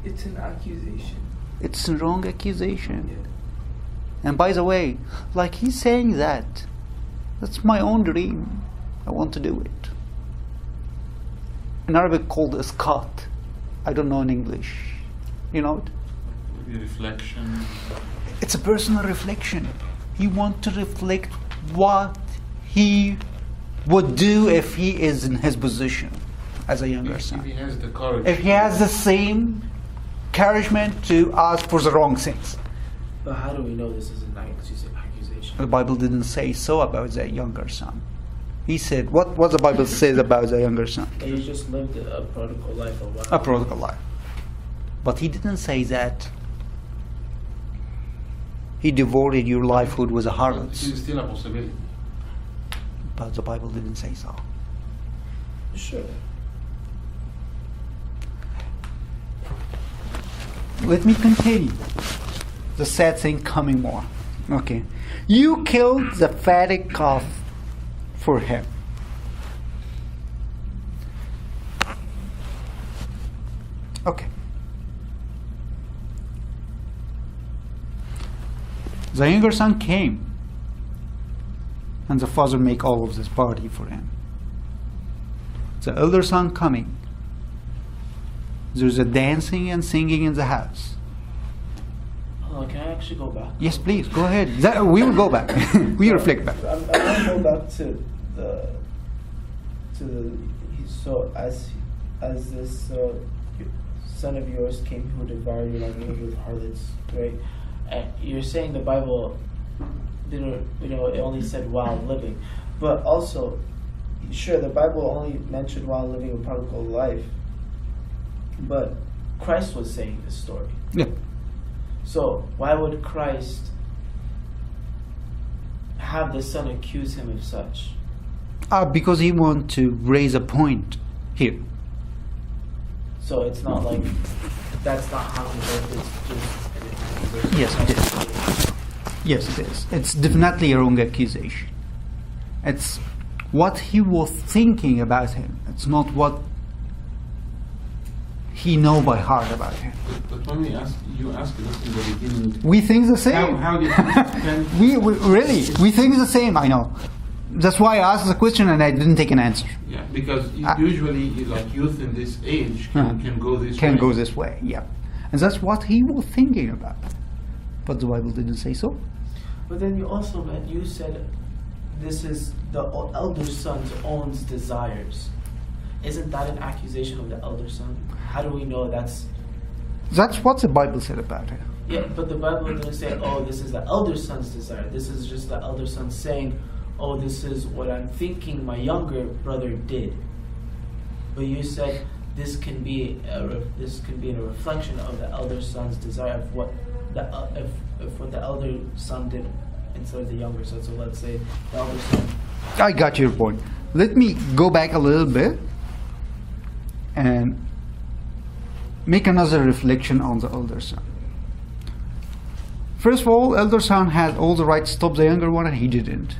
It's an accusation. It's a wrong accusation. Yeah. And by the way, like he's saying that, that's my own dream. I want to do it. In Arabic called isqat. I don't know in English. You know it? Maybe reflection. It's a personal reflection. He wants to reflect what he would do if he is in his position as a younger If son. he has the courage. If he has the same encouragement to ask for the wrong things. But how do we know this is an accusation? The Bible didn't say so about the younger son. He said, what the Bible says about the younger son? And he just lived a prodigal life a while. A prodigal life. But he didn't say that he devoured your livelihood with a harlot. It's still a possibility. But the Bible didn't say so. Sure. Let me continue. The sad thing coming more. Okay. You killed the fatted calf for him. Okay. The younger son came, and the father make all of this party for him. The elder son coming. There's a dancing and singing in the house. Hold on, can I actually go back? Yes, please, go ahead. We will go back. We reflect back. I want to go back to the so as this son of yours came who devoured your livelihood with harlots, right? And you're saying the Bible didn't, it only said while living, but also, sure, the Bible only mentioned while living a prodigal life, but Christ was saying this story. Yeah. So why would Christ have the son accuse him of such? Because he wants to raise a point here. So it's not like that's not how he lived. It's just Yes, it is. Yes, it is. It's definitely a wrong accusation. It's what he was thinking about him. It's not what he know by heart about him. But when you asked us in the beginning, We think the same. how do you understand? we really think the same. I know. That's why I asked the question and I didn't take an answer. Yeah, because usually, like youth in this age can go this way. Can go this way. Yeah, and that's what he was thinking about. But the Bible didn't say so. But then you said this is the elder son's own desires. Isn't that an accusation of the elder son? How do we know that's... That's what the Bible said about it. Yeah, but the Bible didn't say, oh, this is the elder son's desire. This is just the elder son saying, oh, this is what I'm thinking my younger brother did. But you said this can be a reflection of the elder son's desire of what what the elder son did instead of the younger son. So let's say the elder son. I got your point. Let me go back a little bit and make another reflection on the elder son. First of all, elder son had all the right to stop the younger one, and he didn't.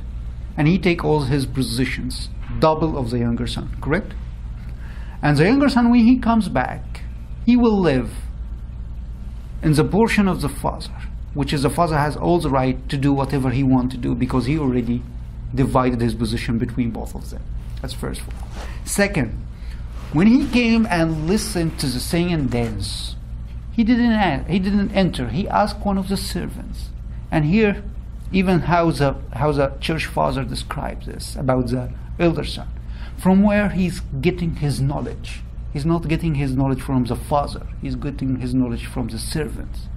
And he take all his positions, double of the younger son, correct? And the younger son, when he comes back, he will live in the portion of the father, which is the father has all the right to do whatever he wants to do because he already divided his position between both of them. That's first of all. Second, when he came and listened to the sing and dance, He didn't enter. He asked one of the servants. And here, even how the church father describes this about the elder son, from where he's getting his knowledge. He's not getting his knowledge from the father. He's getting his knowledge from the servants.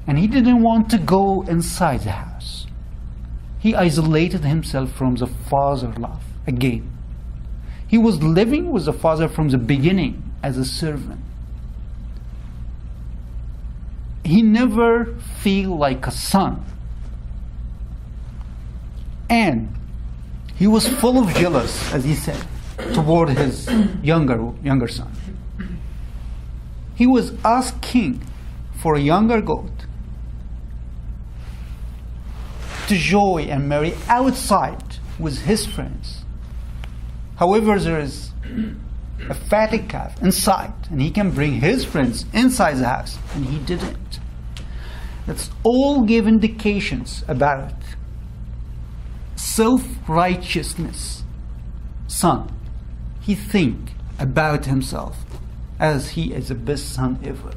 And he didn't want to go inside the house. He isolated himself from the father love again. He was living with the father from the beginning as a servant. He never felt like a son. And he was full of jealousy, as he said, toward his younger son. He was asking for a younger goat to joy and marry outside with his friends. However, there is a fatty calf inside, and he can bring his friends inside the house, and he didn't. That's all give indications about self-righteousness. Son, he think about himself as he is the best son ever,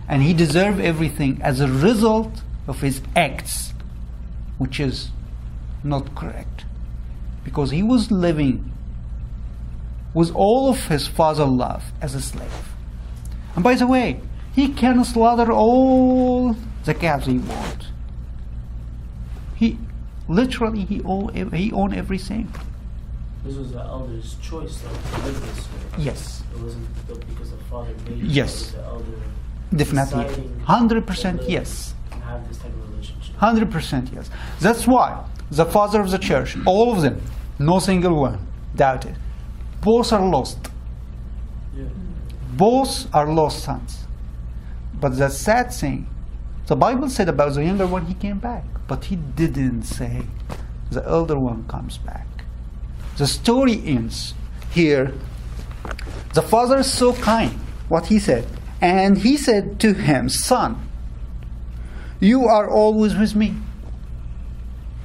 and he deserve everything as a result of his acts, which is not correct, because he was living with all of his father's love as a slave. And by the way, he can slaughter all the calves he wants. He owned everything. This was the elder's choice, though, to live this way. Yes. It wasn't because the father made it. Yes. It was the elder Definitely. deciding 100% to yes. and have this type of relationship. 100% yes. That's why the father of the church, all of them, no single one, doubted. Both are lost. Yeah. Both are lost sons. But the sad thing, the Bible said about the younger one, he came back. But he didn't say the elder one comes back. The story ends here. The father is so kind. What he said. And he said to him, son, you are always with me.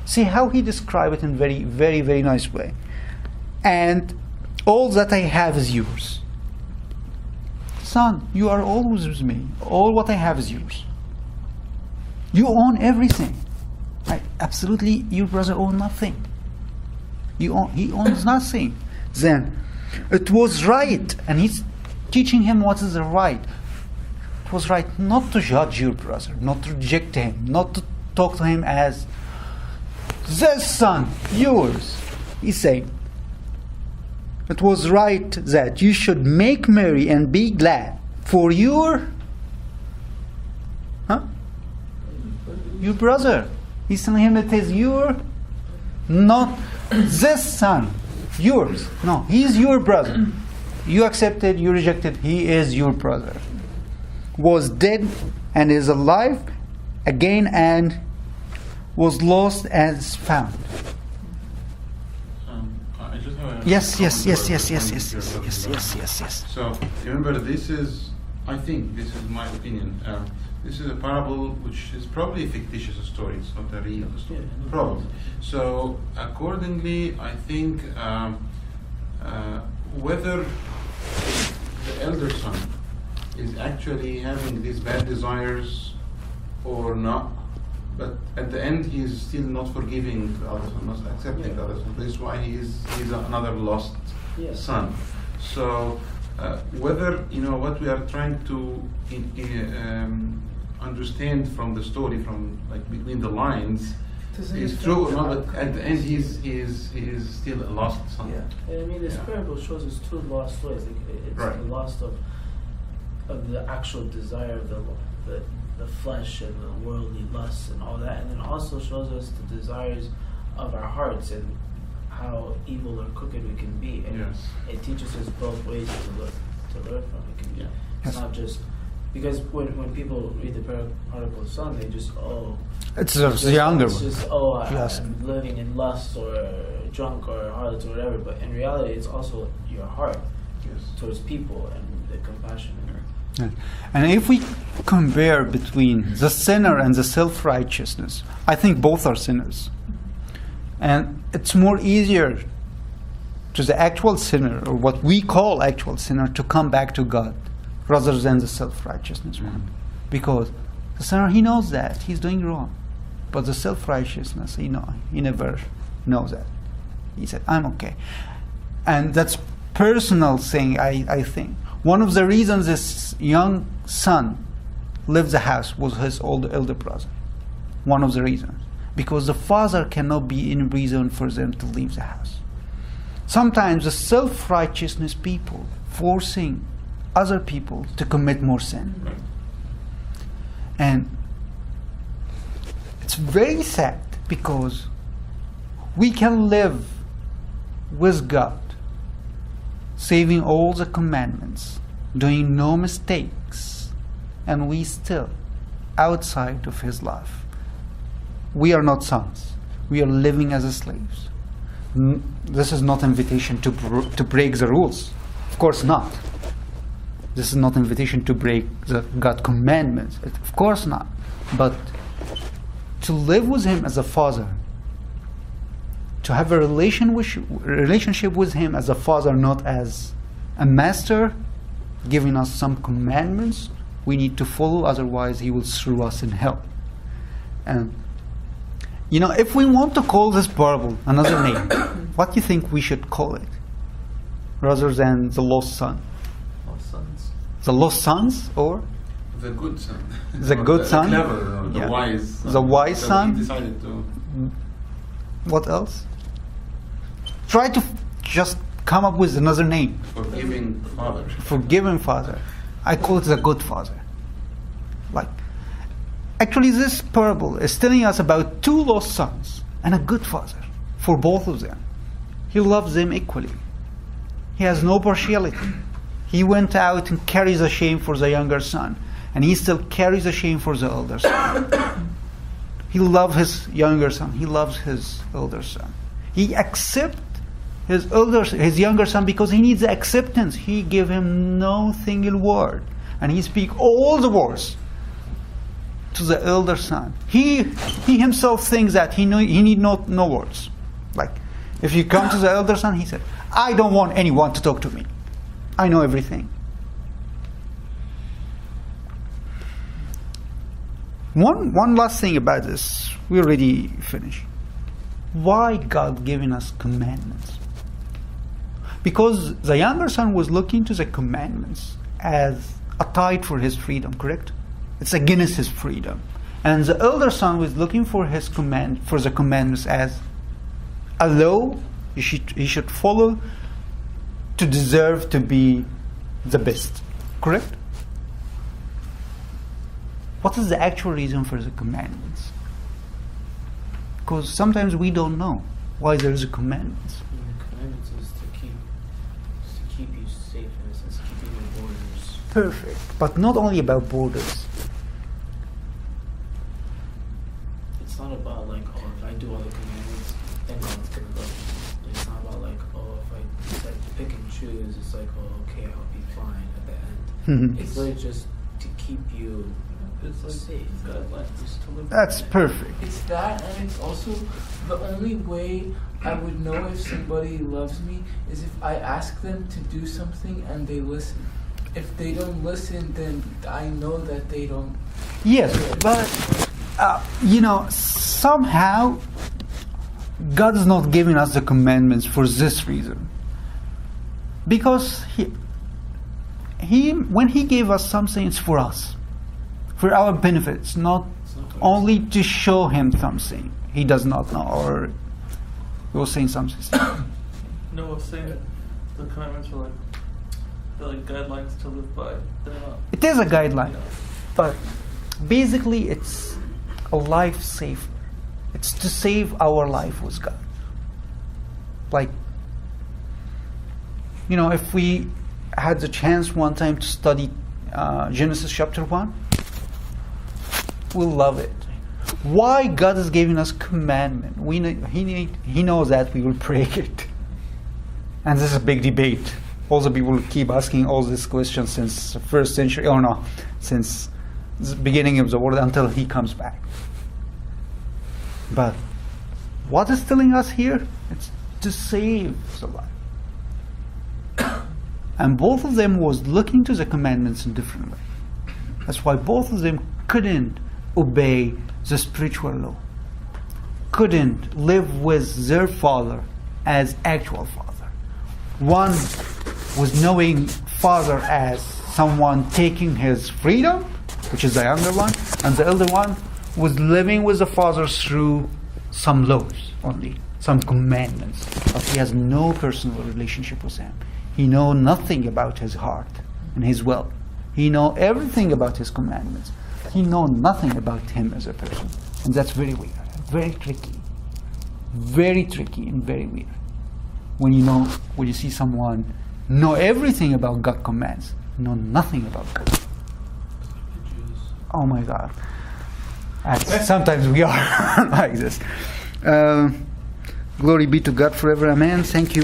See how he described it in very, very, very nice way. And all that I have is yours. Son, you are always with me. All what I have is yours. You own everything. Absolutely, your brother owns nothing. He owns nothing. Then, it was right, and he's teaching him what is the right. It was right not to judge your brother, not to reject him, not to talk to him as this son, yours. He's saying, it was right that you should make merry and be glad for your brother. He's telling him it is your, not this son, yours. No, he's your brother. You accepted, you rejected, he is your brother. Was dead and is alive again, and was lost and is found. I just have a Yes. So remember, this is, I think, this is my opinion. This is a parable which is probably a fictitious story. It's not a real story, probably. So accordingly, I think whether the elder son is actually having these bad desires or not, but at the end he is still not forgiving the other son, not accepting the other son. This is why he's another lost son. So whether what we are trying to understand from the story, from like between the lines, is true or not, but at the end he is still a lost son. Yeah. And I mean, this parable shows us two lost ways. It's right. the lost of the actual desire of the flesh and the worldly lusts and all that, and then also shows us the desires of our hearts and how evil or crooked we can be. And it teaches us both ways to learn from it. It's not just because when people read the prodigal son, they just it's the younger one. It's just I'm living in lust or drunk or harlots or whatever. But in reality, it's also your heart towards people and the compassion. And if we compare between the sinner and the self-righteousness, I think both are sinners. And it's more easier to the actual sinner, or what we call actual sinner, to come back to God rather than the self-righteousness one. Because the sinner, he knows that he's doing wrong, but the self-righteousness, he never knows that. He said, I'm okay. And that's personal thing, I think. One of the reasons this young son left the house was his elder brother. One of the reasons. Because the father cannot be any reason for them to leave the house. Sometimes the self-righteousness people forcing other people to commit more sin. And it's very sad because we can live with God, saving all the commandments, doing no mistakes, and we still outside of His love. We are not sons. We are living as slaves. This is not an invitation to break the rules. Of course not. This is not an invitation to break the God commandments. Of course not. But to live with Him as a father, to have a relationship with Him as a father, not as a master, giving us some commandments we need to follow, otherwise He will throw us in hell. And if we want to call this parable another name, what do you think we should call it? Rather than the lost son? Lost sons. The lost sons, or? The good son. The good son? The clever, the wise son. The wise son? He decided to... What else? Try to just come up with another name. Forgiving father. Forgiving father. I call it the good father. Actually, this parable is telling us about two lost sons and a good father for both of them. He loves them equally. He has no partiality. He went out and carries the shame for the younger son, and he still carries the shame for the elder son. He loves his younger son. He loves his elder son. He accepts his younger son because he needs acceptance. He gave him no single word, and he speaks all the words to the elder son. He himself thinks that he need no words. Like, if you come to the elder son, he said, I don't want anyone to talk to me. I know everything. One last thing about this. We already finished. Why God giving us commandments? Because the younger son was looking to the commandments as a tide for his freedom, correct? It's against his freedom. And the elder son was looking for the commandments as a law he should follow to deserve to be the best. Correct? What is the actual reason for the commandments? Because sometimes we don't know why there is a commandments. The commandments is to keep you safe, in a sense, keeping your borders. Perfect. But not only about borders. It's not about like, oh, if I do all the commandments, then God's gonna love me. It's not about like, oh, if I decide to pick and choose, it's like, oh, okay, I'll be fine at the end. It's really just to keep you It's like safe. guidelines to live. That's perfect. It's that, and it's also the only way I would know if somebody loves me is if I ask them to do something and they listen. If they don't listen, then I know that they don't. Yes, but somehow God is not giving us the commandments for this reason. Because he when He gave us something, it's for us, for our benefits, not only to show Him something He does not know, or He was saying something. No, I was saying that the commandments are they're like guidelines to live by. They're not. It is a guideline, You know, but basically it's a life saver. It's to save our life with God. Like, if we had the chance one time to study Genesis chapter 1, we'll love it. Why God is giving us commandment? He knows that we will break it. And this is a big debate. Also, people keep asking all these questions since the first century, or no, since the beginning of the world until He comes back. But what is telling us here? It's to save the life. And both of them was looking to the commandments in different way. That's why both of them couldn't obey the spiritual law, couldn't live with their father as actual father. One was knowing father as someone taking his freedom, which is the younger one, and the elder one was living with the father through some laws only, some commandments, but he has no personal relationship with him. He knows nothing about his heart and his will. He knows everything about his commandments. He knows nothing about him as a person. And that's very weird, very tricky and very weird. When you see someone know everything about God's commands, know nothing about God. Oh my God. Sometimes we are like this. Glory be to God forever. Amen. Thank you.